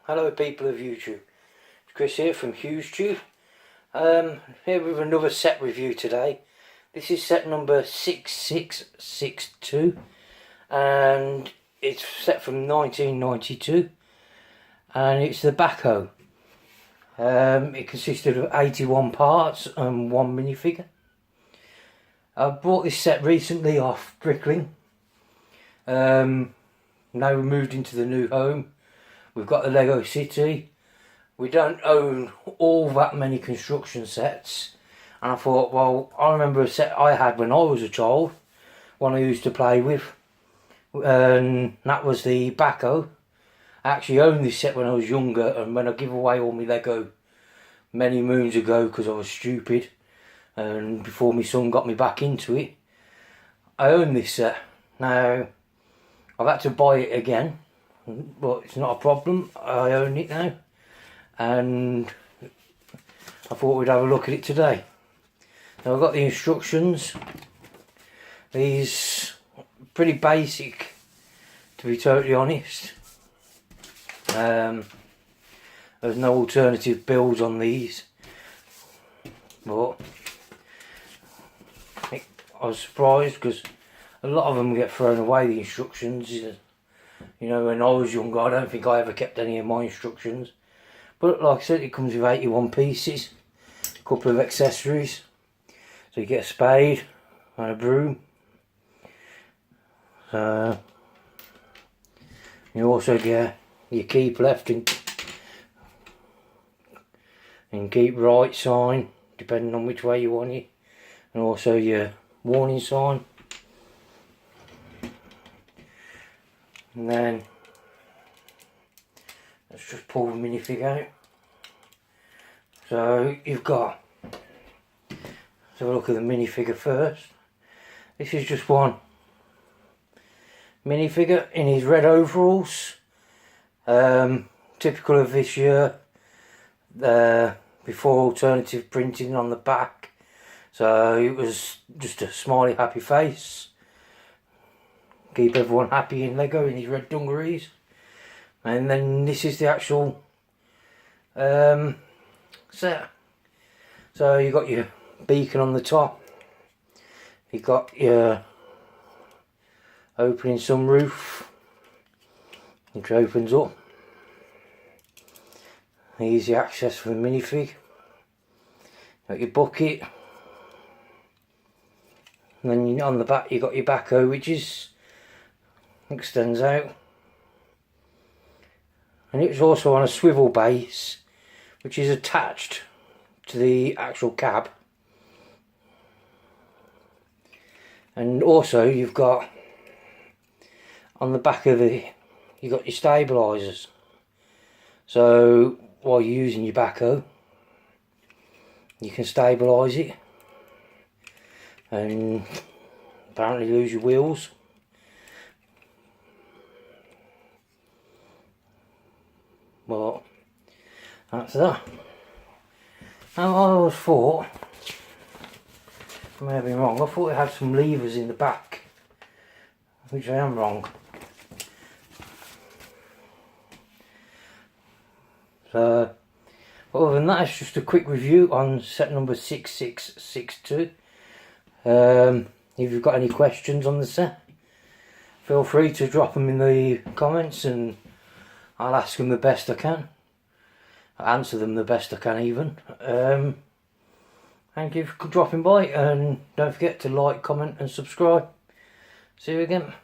Hello people of YouTube, it's Chris here from HughesTube. Here with another set review today. This is set number 6662 and it's set from 1992 and it's the Backhoe. It consisted of 81 parts and one minifigure. I bought this set recently off Brickling. Now we moved into the new home. We've got the Lego City. We don't own all that many construction sets. And I thought, well, I remember a set I had when I was a child, one I used to play with, and that was the Backhoe. I actually owned this set when I was younger, and when I gave away all my Lego many moons ago because I was stupid, and before my son got me back into it, I own this set. Now, I've had to buy it again, but it's not a problem. I own it now, and I thought we'd have a look at it today. Now I've got the instructions. These pretty basic, to be totally honest. There's no alternative builds on these, but I was surprised because a lot of them get thrown away, the instructions. You know, when I was younger, I don't think I ever kept any of my instructions. But like I said, it comes with 81 pieces, a couple of accessories. So you get a spade and a broom. You also get your keep left and keep right sign, depending on which way you want it. And also your warning sign. And then let's just pull the minifig out. So you've got, let's have a look at the minifigure first. This is just one minifigure in his red overalls, typical of this year, before alternative printing on the back. So it was just a smiley happy face. Keep everyone happy in Lego in these red dungarees. And then this is the actual set. So you've got your beacon on the top. You've got your opening sunroof, which opens up. Easy access for the minifig. Got your bucket. And then on the back you've got your Backhoe, which extends out, and it's also on a swivel base which is attached to the actual cab. And also you've got on the back of you've got your stabilisers, so while you're using your Backhoe you can stabilise it and apparently lose your wheels. But that's that. Now I always thought, I may have been wrong, I thought it had some levers in the back, which I am wrong. So other than that, it's just a quick review on set number 6662. If you've got any questions on the set, feel free to drop them in the comments and I'll ask them the best I can. I'll answer them the best I can even. Thank you for dropping by, and don't forget to like, comment and subscribe. See you again.